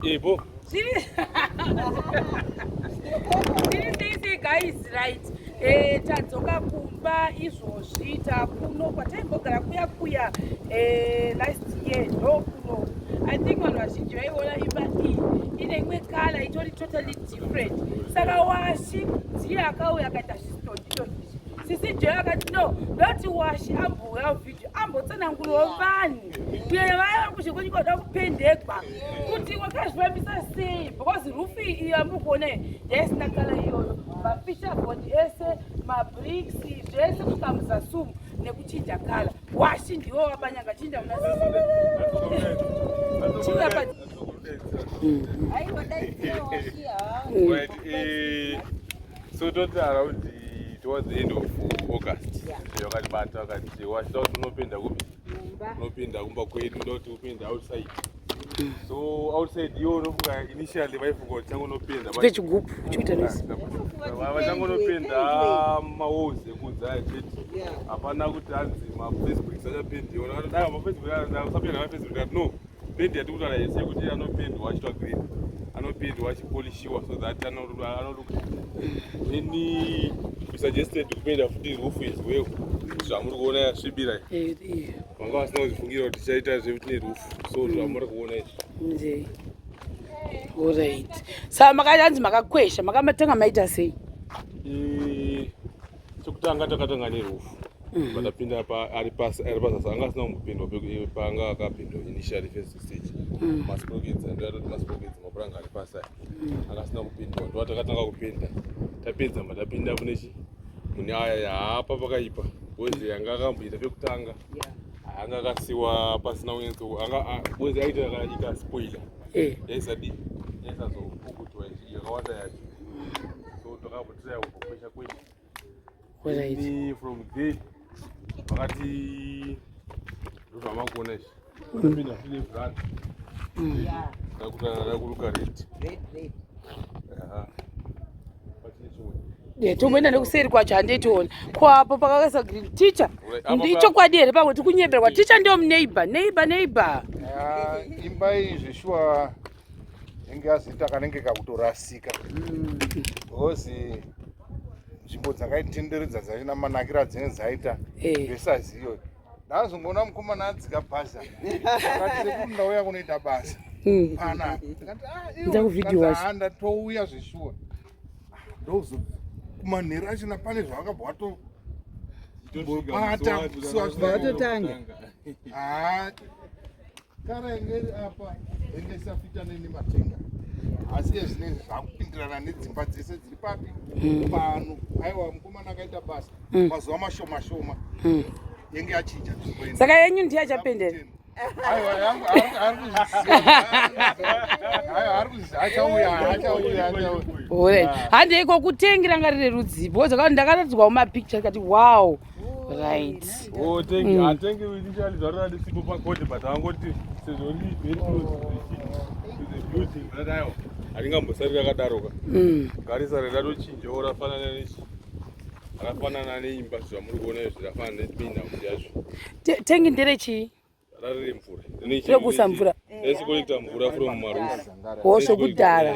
Ibo. Seriously, guys, right? Tadzoka kumba izvozvi takuno kwataimbogara kuya last year ndokuno. I think vanhu vazhinji vaiona imba iyi ine imwe kala itori totally different. Saka Washi ndiye akauya akaita zvistondo sisi Joy akati no, ndoti Washi ambouya video ambotsanangurawo vanhu kunyanya vaya vari kuzvikoni kwada kupendekwa kuti wakazvifambisa sei because rufu iyi yamurikuona yaisina kala iyoyo, mafishabhodi ese, mabricks zvese kukamuza sumu nekuchinja kala. Washi ndiwo wabanyanga chinja muna so towards the end of August wakatibata wakati Washi kuti unopinda kupi unopinda kumba kwedu ndoti upinda outside. So outside iwo unofunga initially vaifunga kuti changu unopinda pechigupu chikutanisi vachangu unopinda mawalls ekunze acheti hapana kuti hanzi mafacebook sachapendiwa dai mafacebook usapinda mafacebook ati no pendi yati kutaura yese kuti anopendwa achitwa green anopendwa achipolishiwa so that anoruka then we suggested kupenda futi roof as well zvamuri kuona yasvibira vanga vasina kuzvifungira kuti tichaita zvekuti neroof so zvamuri kuona izvi. Alright. Saka makaanzi makakwesha makamatanga maita sei? Chokutanga takatanga neroof patapinda ari pasi anga asina kumbopindwa panga akapindwa initially first stage masprokets ndoyatoti masprokets mapuranga ari pasi anga asina kupindwa ndo takatanga kupinda tapedza matapinda mune aya hapa pakaipa bozi yanga akamboita pekutanga anga akasiwa pasina unyenzo bozi aita ikaspoila yaisadi yaisazopukutwa yakawanda yacho so takambotira kumbokwesha kwesha from there wakati ndozvamakuona izvi unopinda file brand dakutana dakuruka red tomboenda nekuseri kwacho handetiona kwapo pakakaisa green teacher ndichokwadi here pamwe tikunyemberwa teacher ndio muneighbor imba iyi zveshuwa inge yazita kanenge kakutorasika because nzvimbo dzakaitenderedza dzachina manakira dzine dzaita zvesaziyo ndazongoona mukomana adzika bhaza akati rekuti ndauya kunoita basa pana ndatouya zveshuwa ndozokumanheru achina pane zvavakabva watobata vatotanga kara ingeri apa enge isafita nematenga asi ezvinezvi zvakupindirana nedzimba dzese dziri papi pano. Aiwa mukomana akaita basa mazuva mashoma shoma yenge achinja nzvimbo. Saka yenyu ndiye achapendera. Aiwa yangu achauya handeiko kutengira ngarire rudzibo zvakati ndakatadzwawo mapicture kati wow right hatengi initially zvaroradi sipo pagodi but angoti sezvori very close to the building that aiwa haringambosari rakadaroka garisa redatochinjawo rafanana neimba zvamuri kuona izvi rafanana nemainhouse yazvo. Tengi nderechii? Rarire mvura rekusa mvura nesikolekta mvura from marufu hosho kudhara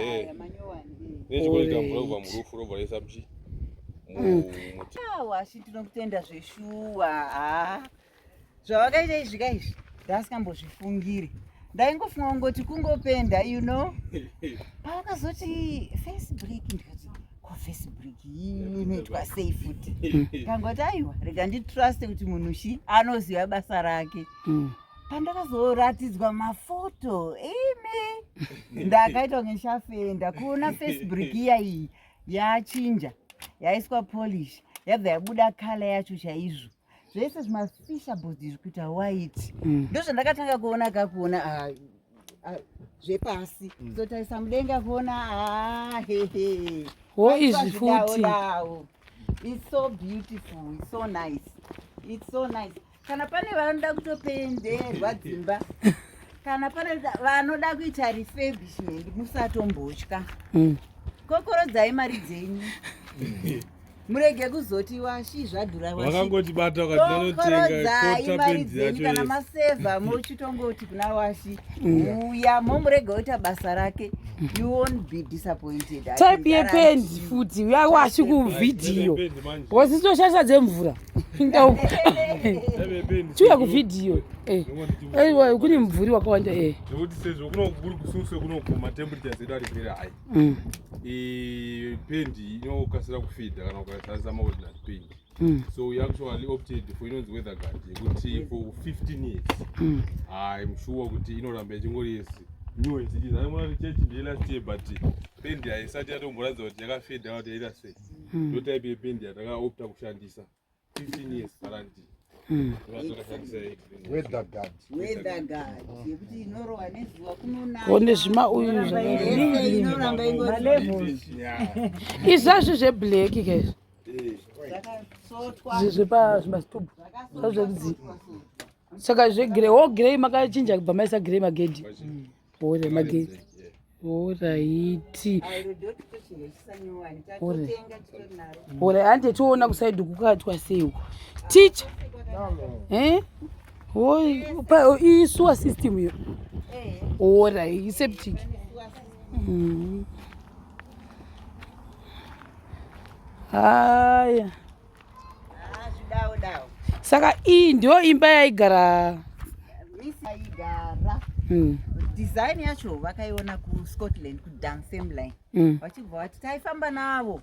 nechikolekta mvura kubva murufu robva raisa muchi Washi tinokutenda zveshuwa zvavakaita izvi kaizvi ndasikambozvifungiri ndaingofunga kungoti kungopenda you know pavakazoti Facebook ndikati Facebook inoitwa sei futi kangoti aiwa rega nditruste kuti munhu anoziva basa rake pandakazoratidzwa mafoto ndakaita kunge ndishafenda kuona Facebook iya iyi yachinja yaiswa polish yabva yabuda kala yacho chaizvo zvese zvimafishabhodi zviri kuita white ndozvandakatanga kuona zvepasi totarisa mudenga kuona izvi futi it's so beautiful, it's so nice. Kana pane vanoda kutopenderwa dzimba kana pane vanoda kuita refurbishment musatombotya kokorodzai mari dzenyu murege kuzoti washi zvadhura wakangotibata ukati ndanotenga kota mari pendi dzenyu yacho kana yese. masevha mochitongoti kuna washi uya momurege oita basa rake. You won't be disappointed. I type can yependi guarantee you. futi washi kuvhidhiyo Pendi manje. wasitoshasha dzemvura chiuya kuvhidhiyo aiwa kune mvuri wakawanda Nekuti sezvo kuri kususwe kunoguma temperatures edu ari very high. Pendi inokasira kufidha kana ukashandisa maordinary pendi. So we actually opted for inonzi weather guard yekuti for 15 years. I'm sure kuti inoramba ichingori yes. New SDs. I want to change the last year but pendi haisati yatomboratidza kuti yakafedha kuti yaita sei. Ndo type yependi yatakaopta kushandisa 15 years currently. Weather guard. Weather guard yekuti inorova nezuva kunonaya. one zvima uyu inoramba ingori izvazvo zveblack ke zvakasotwa zvepazvimastubhu zvazvekudzi saka zvegrey grey makachinja kubva maisa grey magedhi ore magedhi oraiti ore handi tiona kusaidhi kukatwa seiwo ticha isuwa system yo ora iseptic haya zvidawo saka iyi ndio imba yaigara misaigara design yacho vakaiona kuScotland kuDunfermline vachibva vati taifamba navo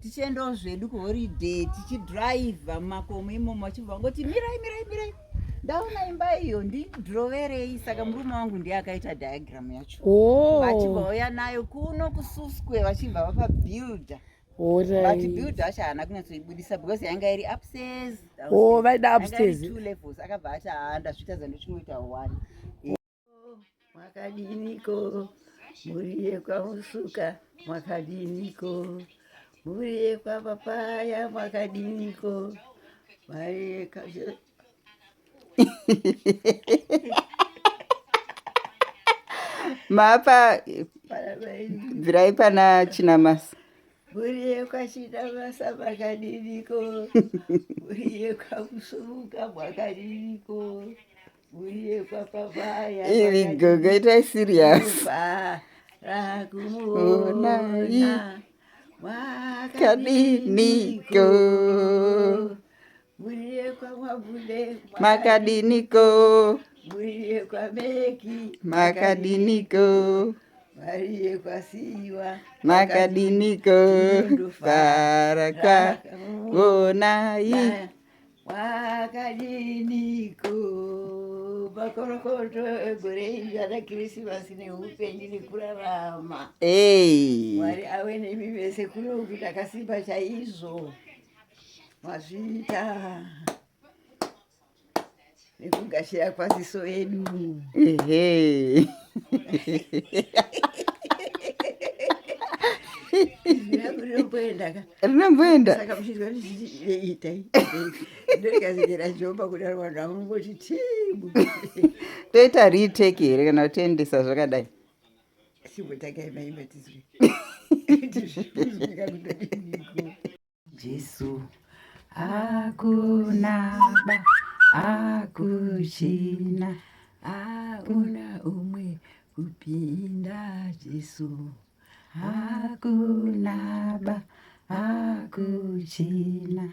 tichiendawo zvedu kuhoriday tichidhiraivha mumakomo imomo vachibva vangoti mirai ndaona imba iyo ndidhiroverei. Saka murume wangu ndiye akaita diagram yacho vachibva vauya nayo kuno kuSuskwe vachibva vapa builder but builder acho haana kunyatsoibudisa because yanga iri upstairs vaida upstairs 2 levels akabva acha ndazviita zandochingoita 1. Mwakadiniko muri yekwamusuka, mwakadiniko muri yekwapapaya, mwakadiniko mari yekaje mapa bvirai pana Chinamasa. Muri yekwachinamasa mwakadiniko muri yekwamusuka mwakadiniko muri yekwapapaya. Here we go, get serious. Rakumuona mwakadiniko muri yekwamwabule mwakadiniko muri yekwameki mwakadiniko mari yekwasiwa mwakadiniko faraka onai mwakadiniko makorokoto egore iri ana Krismasi neupenyu nekurarama. Mwari ave nemi vese kunoku takasimba chaizvo mazviita nekugashira kwaziso yedu. rinomboenda saka muchizwa itai ndorikazikera jomba kudaro vanhu vanongoti timu toita retake here kana kutendesa zvakadai simbotakaimaimatizwe Jesu akunaba akuchina akuna umwe kupinda Jesu akunaba akuchina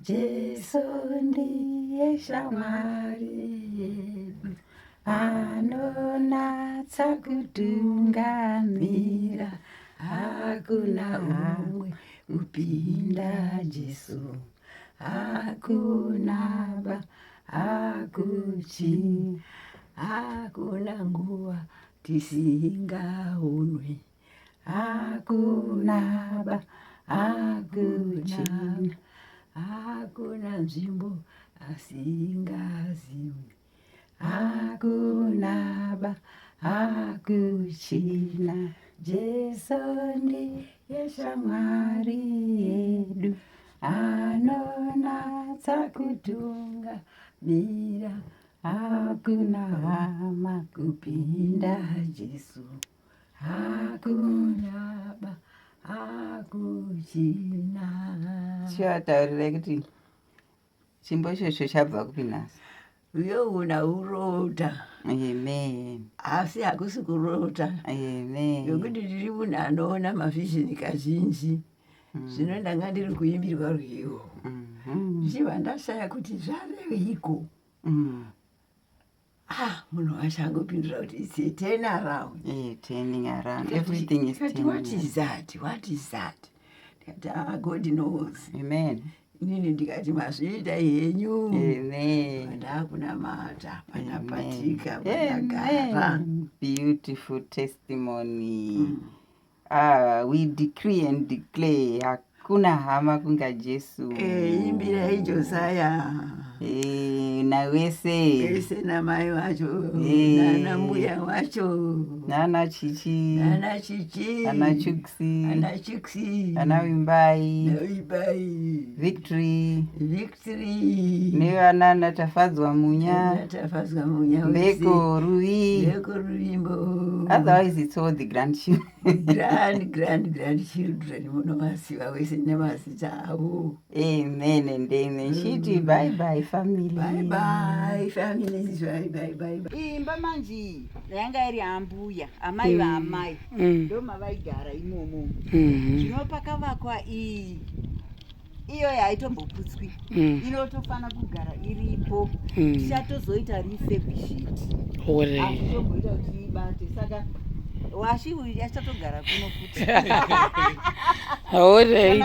Jesu ndiye shamwari yedu anonatsa kutungamira hakuna umwe kupinda Jesu hakunaba hakuchina hakuna nguva tisingaonwe hakunaba hakuchina hakuna nzvimbo asingaziwi hakunaba hakuchina Jesu ndiye shamwari yedu anonatsa kutungamira hakuna hama kupinda Jesu hakunaba hakuchina Tichivataurira kuti chimbo ichocho chabva kupi nhasi? Uyoona urota. Amen. Asi hakusi kurota. Amen. Yokuti tiri munhu anoona mavhizhini kazhinji. Zvino ndanga ndiri kuimbirwa rwiyo. Ndichibva ndashaya kuti zvareiko. Munhu wacho angopindura kuti it's a turn around. Turning around. Everything is turning around. What is that? What is that? Ndikati God knows. Amen. Inini ndikati mazviita henyu. Amen. Ndakunamata panapatika panagara. Beautiful testimony. We decree and declare hakuna hama kunga Jesu. Imbirai Josiah. Nawese. Wese namai wacho. Nana mbuya wacho. Nana chichi. Nana chichi. Nana chuksi. Nana chuksi. Nana wimbai. Wimbai. Victory. Victory. Nevana natafadzwa munya. Natafadzwa munya. Mbeko rui. Mbeko ruimbo. Otherwise it's all the grandchildren. grandchildren. Munovasiva wese nemazita avo. Amen and amen. Shiti bye bye family. Bye bye families. Bye bye. Imba manji yanga iri ambuya amai vaamai ndo mavaigara imomo. Zvino pakavakwa iyo yaitomboputswi inotofana kugara iripo. Tichatozoita refurbished. Atitomboita kuti ibate saka washi uyu achatogara kuno futi.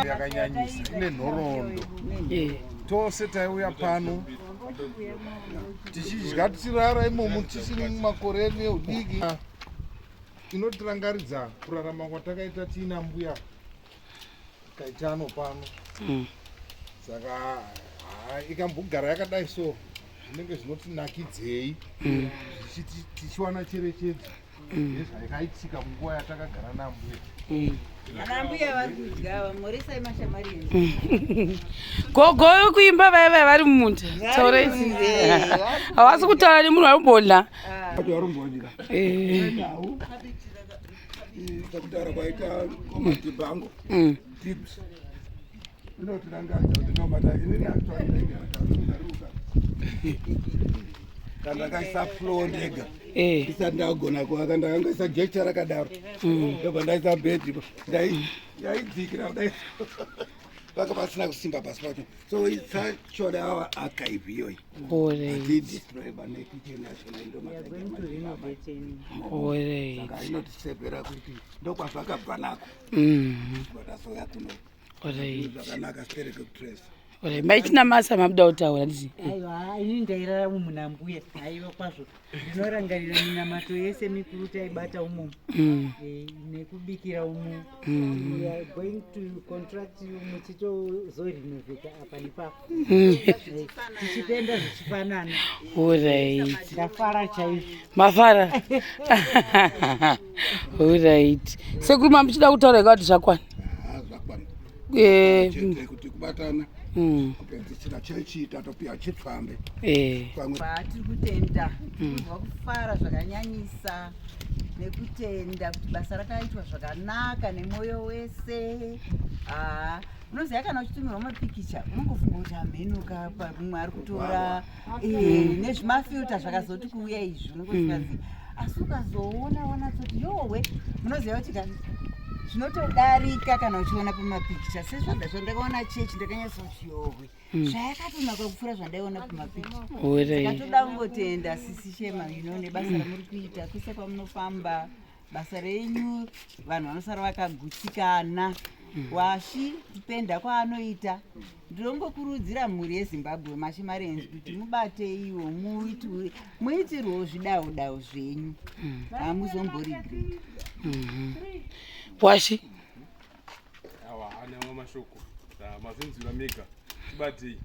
Yakanyanyisa ine nhoroondo. Tose taiuya pano tichidya tichirara imomo tisiri mumakore neudiki. Inotirangaridza kurarama kwatakaita tiina mbuya kaitano pano. Saka ikambogara yakadai so zvinenge zvinotinakidzei tichiwana cherechedzo nezvaikaitika munguva yatakagara nambuya. Anambuya vari kudya vamoresai mashamari. Gogo yokuimba vaiva vari mumunda. Taurei. Havasi kutaura nemunhu warumbodya. Warumbodya. Takutaura kwaita komadhibango. Tips. Inotirangadza kuti nomata inini akutwairaruka. Kana kaisa floor ndega. Isati ndagona kuaka ndakangoisa jecha rakadaro. Ndobva ndaisa bhedhi. Yaidzikira kudai. Vaka pasina kusimba pasi pacho. So it's such our archive iyoyi. Destroy banekitchen national ndomata. Saka inotisepera kuti ndokwazvakabva nako. Vatasoya kuno. Zvakanaka stereke kutrace. Maitina masa mabuda kutaura ndizvi. Aiwa, ini ndairara muna mbuya. Aiwa kwazvo. Ndinorangarira minamato yese mikuru taibata umo. Nekubikira umo. We are going to contract muchitozorenovate apa nepapo. Tichipenda zvichifanana. Alright. Ndafara chaizvo. Mafara. Alright. Sekuruma muchida kutaura kuti zvakwana. Zvakwana. Kuti kubatana. Kupedzisira chechi tatopia chitfambe. Tiri kutenda kuzwa kufara zvakanyanyisa nekutenda kuti basa rakaitwa zvakanaka nemwoyo wese. Unoziva kana uchitumirwa mapikicha unongofunga kuti amhenuka mumwe ari kutora nezvimafilta zvakazoti kuuya izvi unongozivazi. Asi ukazoona wanatsoti yowe unoziva kuti zvinotodarika kana uchiona pamapikicha. Sezvandakaona chechi ndakanyatsokuti yowe zvayakatonaka kupfuura zvandaiona pamapikicha. Saka toda kungotenda sisi Shema nebasa ramuri kuita kwese kwamunofamba. Basa renyu vanhu vanosara vakagutsikana. Washi kupenda kwaanoita. Ndinongokurudzira mhuri yeZimbabwe mashimarenzi kuti mubate iwo muitirwo zvidau zvenyu. Hamuzomborigireta. Washi. Awa ane mashoko. Mazinzi vameka. Tibatei.